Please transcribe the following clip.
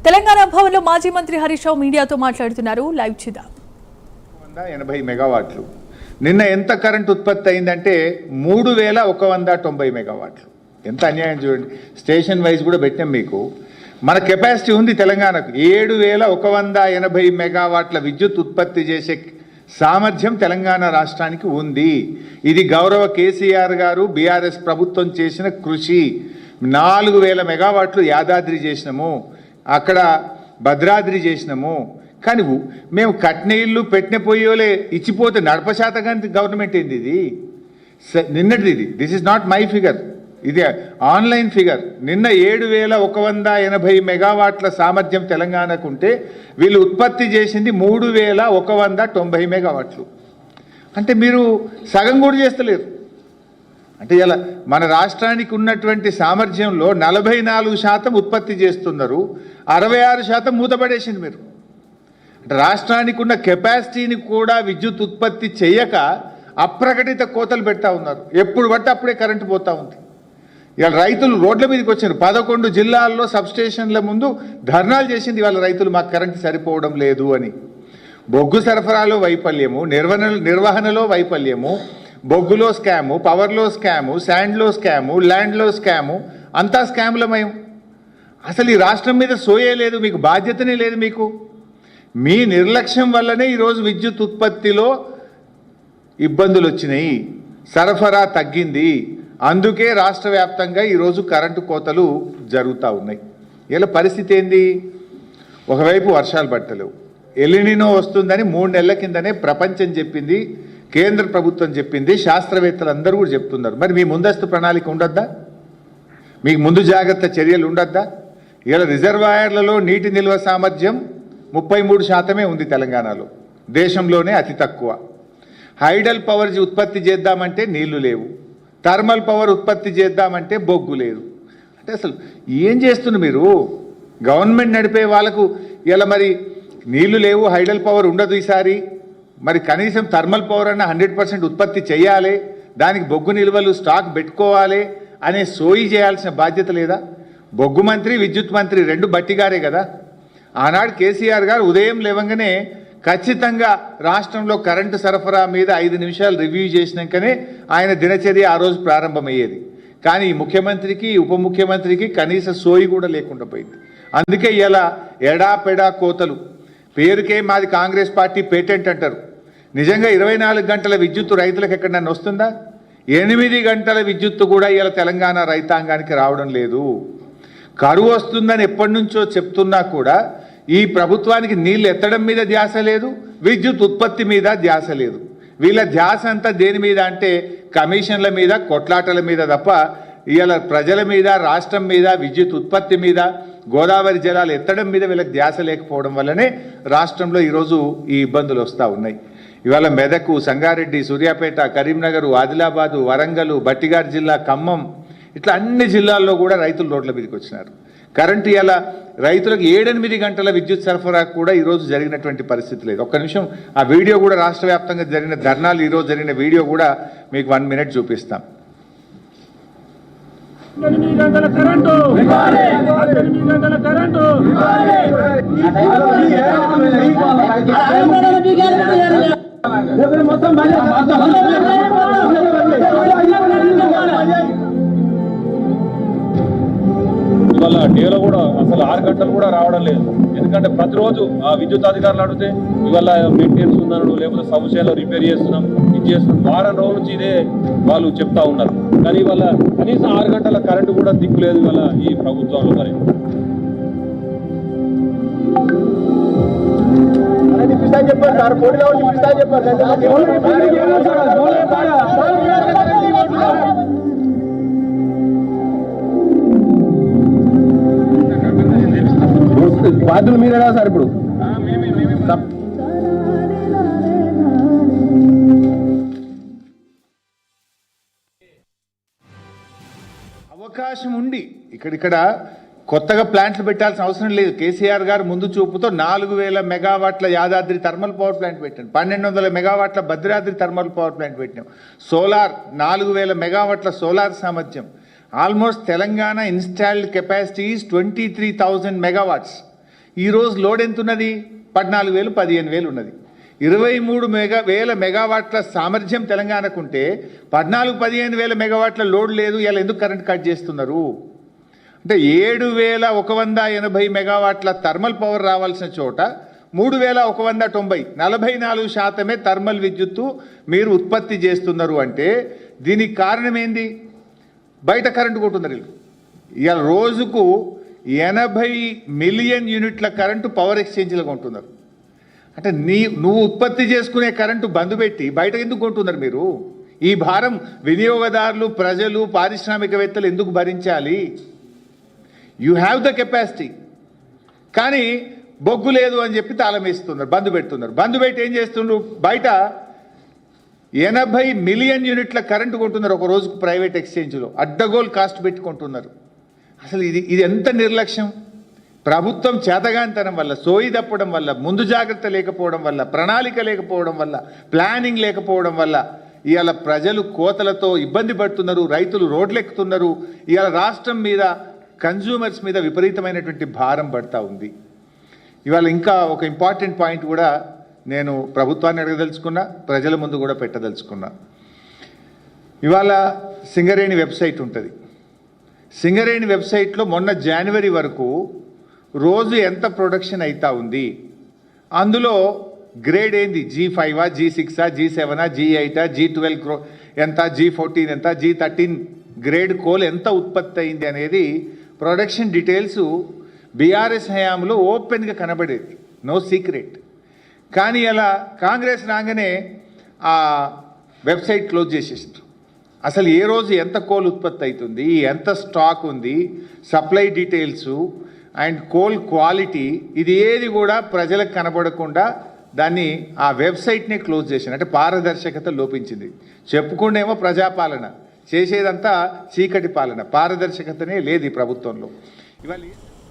తెలంగాణ భవన్లో మాజీ మంత్రి హరీష్ రావు మీడియాతో మాట్లాడుతున్నారు. లైవ్ చూద్దాం. 180 మెగావాట్లు. నిన్న ఎంత కరెంట్ ఉత్పత్తి అయిందంటే 3190 మెగావాట్లు. ఎంత అన్యాయం చూడండి. స్టేషన్ వైజ్ కూడా పెట్టాం మీకు. మన కెపాసిటీ ఉంది తెలంగాణకు 7180 మెగావాట్ల విద్యుత్ ఉత్పత్తి చేసే సామర్థ్యం తెలంగాణ రాష్ట్రానికి ఉంది. ఇది గౌరవ కేసీఆర్ గారు బీఆర్ఎస్ ప్రభుత్వం చేసిన కృషి. 4000 మెగావాట్లు యాదాద్రి చేసినాము, అక్కడ భద్రాద్రి చేసినాము. కానీ మేము కట్టిన ఇల్లు పెట్టిన పోయోలే ఇచ్చిపోతే నడపశాతంగా గవర్నమెంట్ ఏంది ఇది? నిన్నటిది ఇది. This is not my figure, ఇది ఆన్లైన్ ఫిగర్. నిన్న 7180 మెగావాట్ల సామర్థ్యం తెలంగాణకు ఉంటే వీళ్ళు ఉత్పత్తి చేసింది 3190 మెగావాట్లు. అంటే మీరు సగం కూడా చేస్తలేరు. అంటే ఇలా మన రాష్ట్రానికి ఉన్నటువంటి సామర్థ్యంలో 44% ఉత్పత్తి చేస్తున్నారు, 66% మూతపడేసింది మీరు. అంటే రాష్ట్రానికి ఉన్న కెపాసిటీని కూడా విద్యుత్ ఉత్పత్తి చేయక అప్రకటిత కోతలు పెడతా ఉన్నారు. ఎప్పుడు పడితే అప్పుడే కరెంటు పోతా ఉంది. ఇవాళ రైతులు రోడ్ల మీదకి వచ్చారు. 11 జిల్లాల్లో సబ్స్టేషన్ల ముందు ధర్నాలు చేసింది వాళ్ళ రైతులు, మాకు కరెంటు సరిపోవడం లేదు అని. బొగ్గు సరఫరాలో వైఫల్యము, నిర్వహణలో వైఫల్యము, బొగ్గులో స్కాము, పవర్లో స్కాము, శాండ్లో స్కాము, ల్యాండ్లో స్కాము, అంతా స్కాములమయం. అసలు ఈ రాష్ట్రం మీద సోయే లేదు, మీకు బాధ్యతనే లేదు. మీకు మీ నిర్లక్ష్యం వల్లనే ఈరోజు విద్యుత్ ఉత్పత్తిలో ఇబ్బందులు వచ్చినాయి, సరఫరా తగ్గింది. అందుకే రాష్ట్ర వ్యాప్తంగా ఈరోజు కరెంటు కోతలు జరుగుతూ ఉన్నాయి. ఇలా పరిస్థితి ఏంది? ఒకవైపు వర్షాలు పట్టలేవు, ఎలినినో వస్తుందని 3 నెలల కిందనే ప్రపంచం చెప్పింది, కేంద్ర ప్రభుత్వం చెప్పింది, శాస్త్రవేత్తలు అందరూ కూడా చెప్తున్నారు. మరి మీ ముందస్తు ప్రణాళిక ఉండొద్దా? మీకు ముందు జాగ్రత్త చర్యలు ఉండొద్దా? ఇలా రిజర్వాయర్లలో నీటి నిల్వ సామర్థ్యం 33% ఉంది తెలంగాణలో, దేశంలోనే అతి తక్కువ. హైడల్ పవర్ ఉత్పత్తి చేద్దామంటే నీళ్లు లేవు, థర్మల్ పవర్ ఉత్పత్తి చేద్దామంటే బొగ్గు లేదు. అంటే అసలు ఏం చేస్తున్నారు మీరు? గవర్నమెంట్ నడిపే వాళ్ళకు ఇలా మరి నీళ్లు లేవు, హైడల్ పవర్ ఉండదు ఈసారి, మరి కనీసం థర్మల్ పవర్ అన్న 100% ఉత్పత్తి చేయాలి, దానికి బొగ్గు నిల్వలు స్టాక్ పెట్టుకోవాలి అనే సోయి చేయాల్సిన బాధ్యత లేదా? బొగ్గు మంత్రి, విద్యుత్ మంత్రి 2 బట్టిగారే కదా. ఆనాడు కేసీఆర్ గారు ఉదయం లేవంగానే ఖచ్చితంగా రాష్ట్రంలో కరెంటు సరఫరా మీద 5 నిమిషాలు రివ్యూ చేసినాకనే ఆయన దినచర్య ఆ రోజు ప్రారంభమయ్యేది. కానీ ఈ ముఖ్యమంత్రికి, ఉప ముఖ్యమంత్రికి కనీస సోయి కూడా లేకుండా పోయింది. అందుకే ఇలా ఎడాపెడా కోతలు. పేరుకే మాది కాంగ్రెస్ పార్టీ పేటెంట్ అంటారు. నిజంగా 24 గంటల విద్యుత్తు రైతులకు ఎక్కడన్నా వస్తుందా? 8 గంటల విద్యుత్తు కూడా ఇలా తెలంగాణ రైతాంగానికి రావడం లేదు. కరువు వస్తుందని ఎప్పటి నుంచో చెప్తున్నా కూడా ఈ ప్రభుత్వానికి నీళ్లు ఎత్తడం మీద ధ్యాస లేదు, విద్యుత్ ఉత్పత్తి మీద ధ్యాస లేదు. వీళ్ళ ధ్యాస అంతా దేని మీద అంటే కమిషన్ల మీద, కొట్లాటల మీద తప్ప ఇవాళ ప్రజల మీద, రాష్ట్రం మీద, విద్యుత్ ఉత్పత్తి మీద, గోదావరి జలాలు ఎత్తడం మీద వీళ్ళకి ధ్యాస లేకపోవడం వల్లనే రాష్ట్రంలో ఈరోజు ఈ ఇబ్బందులు వస్తూ ఉన్నాయి. ఇవాళ మెదక్, సంగారెడ్డి, సూర్యాపేట, కరీంనగర్, ఆదిలాబాదు, వరంగల్, బట్టిగార్ జిల్లా, ఖమ్మం, ఇట్లా అన్ని జిల్లాల్లో కూడా రైతులు రోడ్ల మీదకి వచ్చినారు. కరెంటు ఇలా రైతులకు 7-8 గంటల విద్యుత్ సరఫరా కూడా ఈరోజు జరిగినటువంటి పరిస్థితి లేదు. ఒక్క నిమిషం ఆ వీడియో కూడా, రాష్ట్ర వ్యాప్తంగా జరిగిన ధర్నాలు ఈరోజు జరిగిన వీడియో కూడా మీకు 1 మినిట్ చూపిస్తాం. 8 గంటల కరెంటు, 8 గంటల కరెంటు. ఇవాళ డేలో కూడా అసలు 6 గంటలు కూడా రావడం లేదు. ఎందుకంటే ప్రతిరోజు ఆ విద్యుత్ అధికారులు అడిగితే ఇవాళ మెయింటెనెన్స్ ఉందన్నాడు, లేకపోతే సమస్యలో రిపేర్ చేస్తున్నాం, ఇది చేస్తున్నాం, వారం రోజుల నుంచి ఇదే వాళ్ళు చెప్తా ఉన్నారు. కానీ ఇవాళ కనీసం 6 గంటల కరెంటు కూడా దిక్కు లేదు ఇవాళ ఈ ప్రభుత్వంలో. మరి చెప్పారు సార్, బాధ్యులు మీరేనా సార్? ఇప్పుడు అవకాశం ఉండి ఇక్కడ కొత్తగా ప్లాంట్లు పెట్టాల్సిన అవసరం లేదు. కేసీఆర్ గారు ముందు చూపుతో 4000 మెగావాట్ల యాదాద్రి థర్మల్ పవర్ ప్లాంట్ పెట్టాం, 1200 మెగావాట్ల భద్రాద్రి థర్మల్ పవర్ ప్లాంట్ పెట్టినాం. సోలార్ 4000 మెగావాట్ల సోలార్ సామర్థ్యం. Almost Telangana installed capacity is 23,000 megawatts. ఈరోజు లోడ్ ఎంత ఉన్నది? 14,000 15,000 ఉన్నది. 23,000 మెగావాట్ల సామర్థ్యం తెలంగాణకు ఉంటే 14,000-15,000 మెగావాట్ల లోడ్ లేదు. ఇలా ఎందుకు కరెంట్ కట్ చేస్తున్నారు? అంటే 7,180 మెగావాట్ల థర్మల్ పవర్ రావాల్సిన చోట 3,190 44% థర్మల్ విద్యుత్తు మీరు ఉత్పత్తి చేస్తున్నారు. అంటే దీనికి కారణం ఏంది? బయట కరెంటు కొంటున్నారు వీళ్ళు. ఇవాళ రోజుకు 80 మిలియన్ యూనిట్ల కరెంటు పవర్ ఎక్స్చేంజ్లో కొంటున్నారు. అంటే నువ్వు ఉత్పత్తి చేసుకునే కరెంటు బంద్ పెట్టి బయట ఎందుకు కొంటున్నారు మీరు? ఈ భారం వినియోగదారులు, ప్రజలు, పారిశ్రామికవేత్తలు ఎందుకు భరించాలి? యూ హ్యావ్ ద కెపాసిటీ, కానీ బొగ్గు లేదు అని చెప్పి తాళం వేస్తున్నారు, బంద్ పెడుతున్నారు. బంద్ పెట్టి ఏం చేస్తున్నారు? బయట 80 మిలియన్ యూనిట్ల కరెంటు కొంటున్నారు ఒక రోజుకు ప్రైవేట్ ఎక్స్చేంజ్లో, అడ్డగోలు కాస్ట్ పెట్టుకుంటున్నారు. అసలు ఇది ఎంత నిర్లక్ష్యం! ప్రభుత్వం చేతగానితనం వల్ల, సోయి తప్పడం వల్ల, ముందు జాగ్రత్త లేకపోవడం వల్ల, ప్రణాళిక లేకపోవడం వల్ల, ప్లానింగ్ లేకపోవడం వల్ల ఇవాళ ప్రజలు కోతలతో ఇబ్బంది పడుతున్నారు, రైతులు రోడ్లెక్కుతున్నారు. ఇవాళ రాష్ట్రం మీద, కన్జ్యూమర్స్ మీద విపరీతమైనటువంటి భారం పడతా ఉంది. ఇవాళ ఇంకా ఒక ఇంపార్టెంట్ పాయింట్ కూడా నేను ప్రభుత్వాన్ని అడగదలుచుకున్నా, ప్రజల ముందు కూడా పెట్టదలుచుకున్నా. ఇవాళ సింగరేణి వెబ్సైట్ ఉంటుంది. సింగరేణి వెబ్సైట్లో మొన్న జనవరి వరకు రోజు ఎంత ప్రొడక్షన్ అవుతా ఉంది, అందులో గ్రేడ్ ఏంది, G5, G6, G7, G8, G12 ఎంత, G14 ఎంత, G13 గ్రేడ్ కోల్ ఎంత ఉత్పత్తి అయింది అనేది ప్రొడక్షన్ డీటెయిల్స్ బీఆర్ఎస్ హయాంలో ఓపెన్గా కనబడేది, నో సీక్రెట్. కానీ అలా కాంగ్రెస్ రాగానే ఆ వెబ్సైట్ క్లోజ్ చేసేసారు. అసలు ఏ రోజు ఎంత కోల్ ఉత్పత్తి అవుతుంది, ఎంత స్టాక్ ఉంది, supply details and coal quality, ఇది ఏది కూడా ప్రజలకు కనబడకుండా దాన్ని ఆ వెబ్సైట్నే క్లోజ్ చేశారు. అంటే పారదర్శకత లోపించింది. చెప్పుకుండేమో ప్రజాపాలన, చేసేదంతా చీకటి పాలన, పారదర్శకతనే లేదు ఈ ప్రభుత్వంలో. ఇవాళ